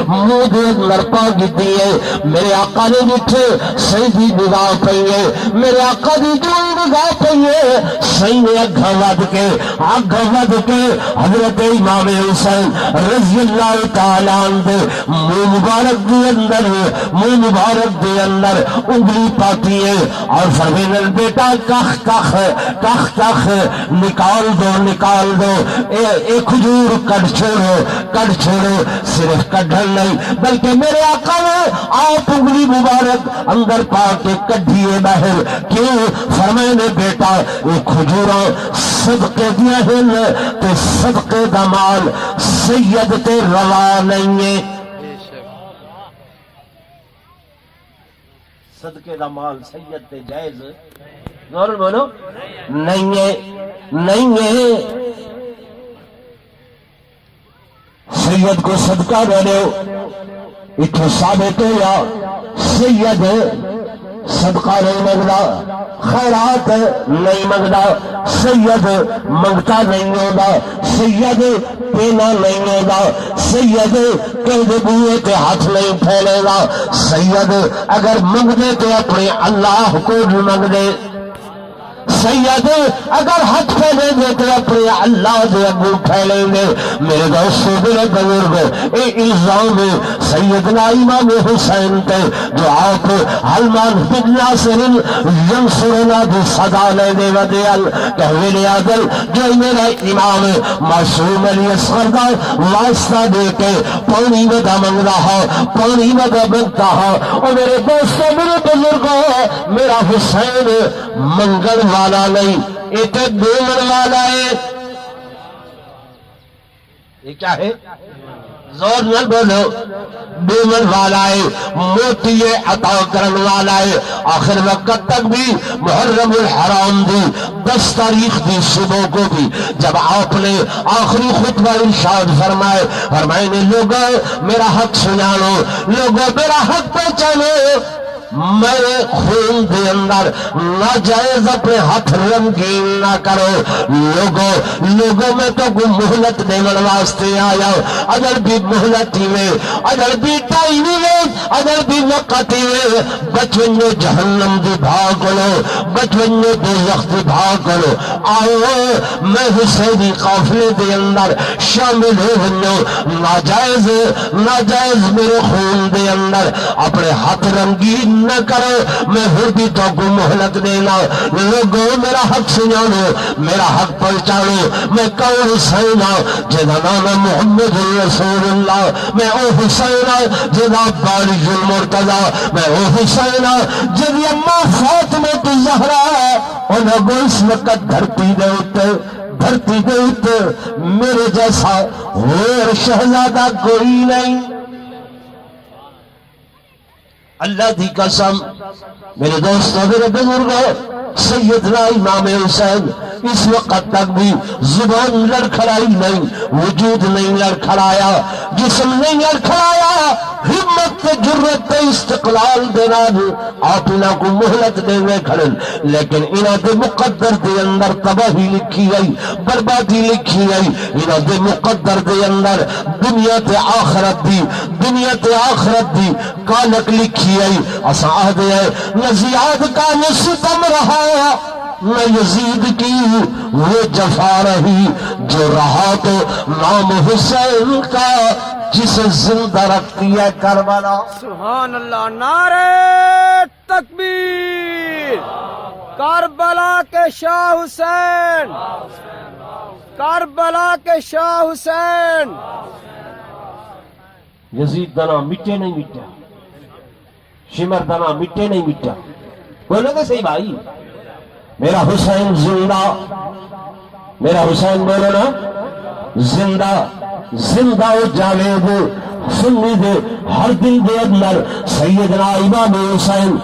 منہ دے اندر پا دیتی ہے. میرے آقا نے جتھے سیدھی نگاہ پئی ہے, میرے آقا دی جو نگاہ پئی ہے, صحیح نے اگھا ود کے حضرت امام حسین رضی اللہ تعالی عنہ منہ مبارک دے اندر انگلی پاتی ہے اور فرمینے بیٹا کخ نکال دو اے کھجور کٹ چھوڑو. صرف کڈھن نہیں بلکہ میرے آقا نے آپ انگلی مبارک اندر پا کے کڈھیے باہر. کیوں؟ فرمینے بیٹا یہ کھجوراں صدقے دیا ہن تے صدقے دا مال سید تے روا نہیں ہے. صدقے دا مال سید تے جائز غور بولو نہیں ہے. سید کو صدقہ نہ دو, اتھو ثابت ہوا سید صدقہ نہیں منگدا, خیرات نہیں منگدا, سید منگتا نہیں ہوگا, سید پینا نہیں ہوگا, سید کہدے بوئے تے ہاتھ نہیں پھیلے گا. سید اگر منگدے تو اپنے اللہ کو منگ دے, سید اگر ہاتھ پھیلے گے تو اپنے اللہ دے اگو پھیلیں گے. میرے دوستو میرے بزرگ اے الزام سیدنا امام حسین تے جو آپ حلمان بن ناصر ینصرنا دی صدا لینے ودیال کہوے لیادل جو میرا امام معصوم علی اصغر دا واسطہ دے کے پانی ودا منگ رہا, پانی ودا منگتا ہا. اور میرے دوستو میرے بزرگوں میرا حسین منگل والا نہیں, ایک ڈومن والا ہے. یہ کیا ہے؟ زور نہ بولو. ڈومن والا ہے, موتی عطا کرن والا ہے. آخر وقت تک بھی محرم الحرام دی 10 تاریخ دی صبح کو بھی جب آپ نے آخری خطبہ ارشاد فرمائے نے لوگوں میرا حق سنانو, لوگوں میرا حق پہچانو, میرے خون دے اندر ناجائز اپنے ہاتھ رنگین نہ کرو. لوگوں میں تو کوئی مہلت دینے واسطے آیا, اگر بھی مہلت میں, اگر بھی ٹائم میں, اگر بھی وقت میں بچویں جہنم دی بھاگ لو, بچویں دوزخ دی بھاگ لو. آؤ میں حسینی قافلے دے اندر شامل ہو. ناجائز میرے خون دے اندر اپنے ہاتھ رنگین نہ کرو. میں ہر بھی تو کو مہلت دینا. لوگوں میرا حق سنانو, میرا حق پہچانو. میں کون حسین جدا نام محمد رسول اللہ, میں او حسین جدا بارج المرتضی, میں او حسین جدی اما فاطمہ الزہرا اور اب اس وقت دھرتی دے اتے میرے جیسا اور شہزادہ کوئی نہیں. اللہ دی قسم میرے دوستوں میرے بزرگوں سیدنا امام حسین اس وقت تک بھی زبان لڑکھڑائی نہیں, وجود نہیں لڑکھڑایا, جسم نہیں لڑکھڑایا, ہمت جرت استقلال دینا آپ انہاں کو مہلت دینے کھڑن. لیکن انہاں دے مقدر دے اندر تباہی لکھی گئی, بربادی لکھی گئی. انہاں دے مقدر دے اندر دنیا تے آخرت دی کالک لکھی گئی. اساں آہدے ہیں نہ زیاد کا نہ ستم رہا, نہ یزید کی وہ جفا رہی, جو رہا تو نام حسین کا جسے زندہ رکھتی ہے کربلا. سبحان اللہ, نعرہ تکبیر. کربلا کے شاہ حسین, کربلا کے شاہ حسین. یزید دنا مٹے نہیں مٹا, شمر دنا مٹے نہیں مٹا. بولو گے صحیح بھائی, میرا حسین زندہ, میرا حسین بولو نا زندہ ہو جانے دو. سنی دے ہر دل دے اندر سیدنا امام حسین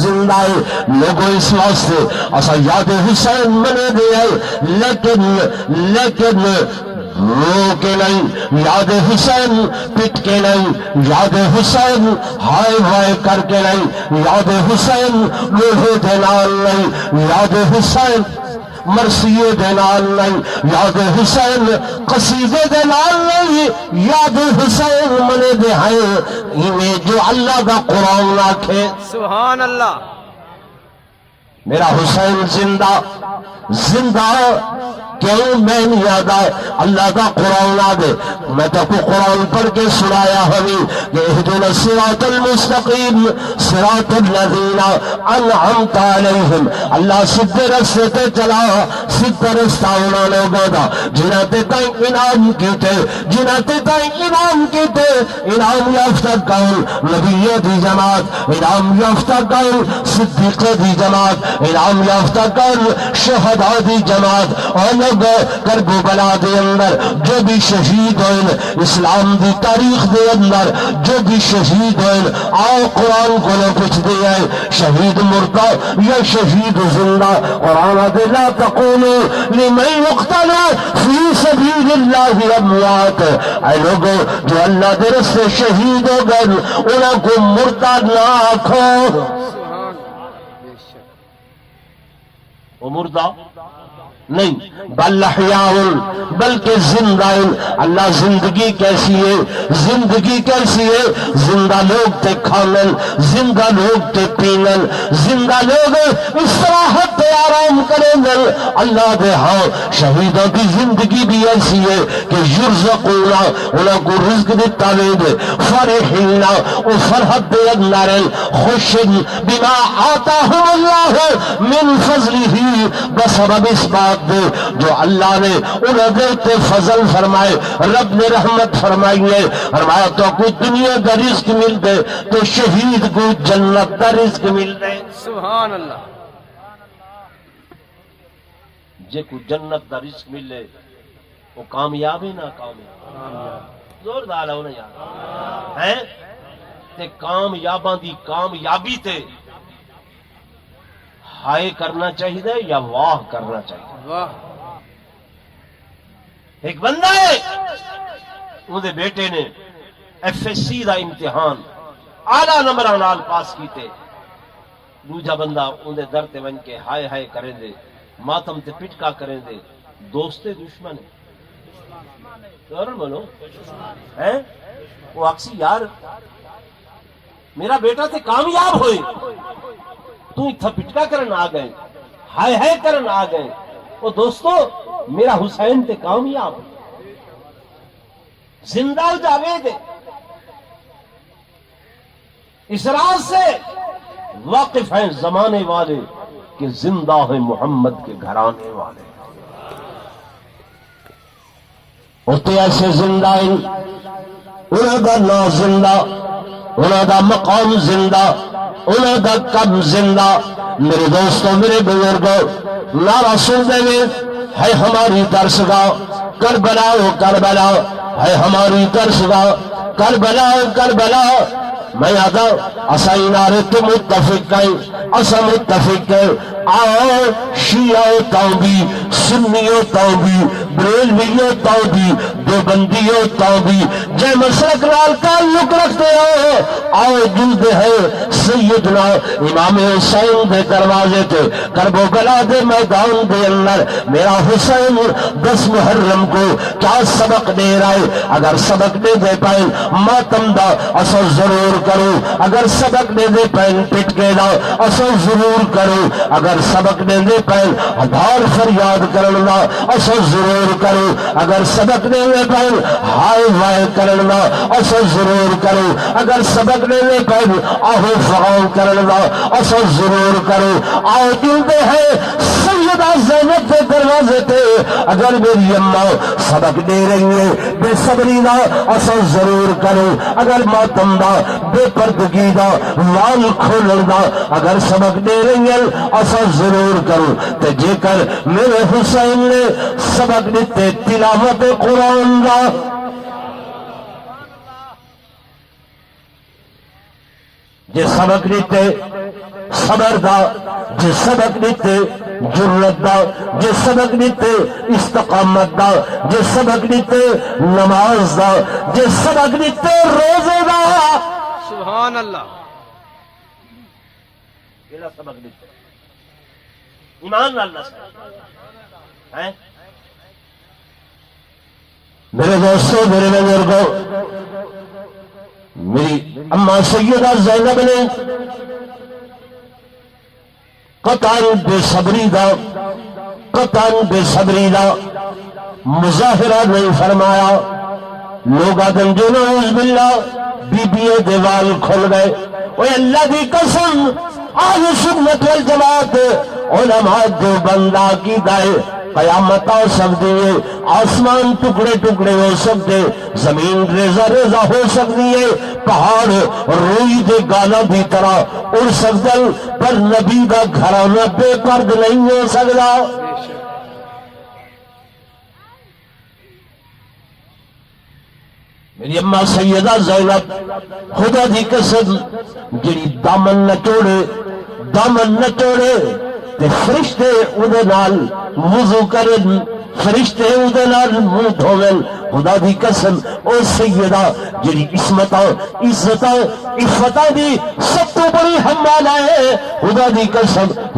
زندہ ہے. لوگوں اس واسطے اسا یاد حسین منے دے ہے, لیکن رو کے نہیں, یاد حسین پٹ کے نہیں, یاد حسین ہائے کر کے نہیں, یاد حسین لوہے دے نال نہیں, یاد حسین مرثیے دے نال نہیں، یاد حسین قصیدے دے نال نہیں، یاد حسین منے دے ہیں انہیں جو اللہ دا قرآن آکھے سبحان اللہ. میرا حسین زندہ زندہ کیوں میں نہیں یاد آئے اللہ کا قرآن آ دے. میں تو کو قرآن پڑھ کے سنایا ہمیں کہ اہدنا الصراط المستقیم صراط الذین انعمت علیہم. اللہ سدھے رستے تے چلا، سدھا رستہ انہوں نے گودا جنہاں تے تائیں انعام کیتے، جنہاں تے تائیں انعام کیتے. انعام یافتہ کون؟ نبی دی جماعت. انعام یافتہ کون؟ صدیق دی جماعت. انعام یافتہ کون؟ شہداء دی جماعت. اور لوگ کربلا دے اندر جو بھی شہید ہوئے، اسلام دی تاریخ دے اندر جو بھی شہید ہوئے، آؤ قرآن کو لے پوچھ دیا ہے شہید مردہ یا شہید زندہ. قرآن دے لا تقولوا لمن يقتل فی سبیل اللہ اموات. اے لوگوں جو اللہ دے راستے شہید ہو گئے انہاں کو مردہ نہ آکھو. وہ مردہ نہیں بل احیاء بلکہ زندہ. اللہ زندگی کیسی ہے؟ زندگی کیسی ہے؟ زندہ لوگ تے کھانن، زندہ لوگ تے پینن، زندہ لوگ استراحت تے آرام کریں گے. اللہ دے ہاں شہیدوں کی زندگی بھی ایسی ہے کہ یرزقون انہوں کو رزق دیتا دے فرحین او فرحت دے اندر خوشن بما آتاہم اللہ من فضلہ بسبب اس بات دے جو اللہ نے انہیں دیتے فضل فرمائے، رب نے رحمت فرمائی ہے. فرمایا تو کوئی دنیا دا رزق مل دے تو شہید کو جنت دا رزق مل دے. سبحان اللہ. جے کو جنت دا رزق ملے وہ کامیاب ہی نہ کامیاب زور دالا ہونا یار ہے تے کامیاباں دی کامیابی تے ہائے کرنا چاہیے یا واہ کرنا چاہیے. واہ. ایک بندہ ہے اندے بیٹے نے ایف ایس سی دا امتحان آلہ نمبر نال پاس کیتے. دوجا بندہ اندے در تے ون کے ہائے ہائے کریں دے، ماتم تے پٹکا کریں دے. دوستے دشمن ہے بولو ہے وہ اکسی یار میرا بیٹا تے کامیاب ہوئے تو اتھا پٹکا کرن آ گئے، ہائے ہائے کرن آ گئے. وہ دوستو میرا حسین تے کامیاب زندہ جاوے دے. اس راز سے واقف ہیں زمانے والے کہ زندہ ہے محمد کے گھرانے والے. ہوتے ایسے زندہ ہیں، انہوں دا نام زندہ، انہوں دا مقام زندہ، انہوں دا کب زندہ. میرے دوستوں میرے بزرگوں نعرہ سن دے ہے ہماری درسگاہ کربلا و کربلا ہے ہماری درسگاہ کربلا و کربلا. میں یاد اسائی نعرے تو متفق ہیں، اسا متفق ہیں. آؤ شیعہ تاؤ بھی، سنیوں تاؤ بھی، بریلویوں تاؤ بھی، دیوبندیوں تاؤ بھی جے مسلک نال تعلق رکھتے ہو آؤ جلدے ہیں سیدنا امام حسین دے دروازے تے کربلا دے میدان دے اندر. میرا حسین 10 محرم کو کیا سبق دے رہا ہے؟ اگر سبق دے دے پائیں ماتم دا اسا ضرور کرو، اگر سبق دے دے پائیں پٹکے دا اسا ضرور کرو، اگر سبق دے دے پائیں ہزار فریاد کرن دا اسا ضرور کرو، اگر سبق دے دے پائیں ہائے وائے کرن دا اسا ضرور کرو، اگر سبق دے دے پائیں آہو فغان کرن دا اسا ضرور کرو. آؤ جلدے ہیں سیدہ زینب کے دروازے تے اگر میری اماں سبق دے رہی ہے بے صبری دا اسا ضرور کرو، اگر ماتم دا بے پردگی دا وال کھولن دا اگر سبق دے رہی ہے اسا ضرور کرو. تے جے کر میرے حسین نے سبق دیتے تلاوت قرآن دا جے سبق دیتے صبر دا، جے سبق دیتے جرت دا، جے سبق دیتے استقامت دا، جے سبق دیتے نماز دا، جے سبق دیتے روزے دا. سبحان اللہ. یہ سبق دیتے ایمان اللہ سے میرے دوستوں، میرے بزرگوں، میری اما سیدہ زینب نے قطعاً بے صبری دا مظاہرہ نہیں فرمایا. لوگ آدم جو نعوذ باللہ بی بی دیوال کھل گئے. اوے اللہ دی قسم آج سنت والجماعت علماء جو بندہ کی دائے قیامت آ سکتی ہے، آسمان ٹکڑے ٹکڑے ہو سکتے، زمین ریزہ ریزہ ہو سکتی ہے، پہاڑ روئی دے گانا دی طرح اڑ سکتے، پر نبی دا گھرانہ بے پرد نہیں ہو سکتا. میری اماں سیدہ زینب خدا دی قسم جڑی دامن نہ توڑے تے فرشتے اودے نال وضو کرن، فرشتے اودے نال منہ دھوون. خدا دی قسم او سیدہ جڑی عصمتاں عزتاں عفتاں دی سب تو بڑی حوالہ ہے. خدا دی قسم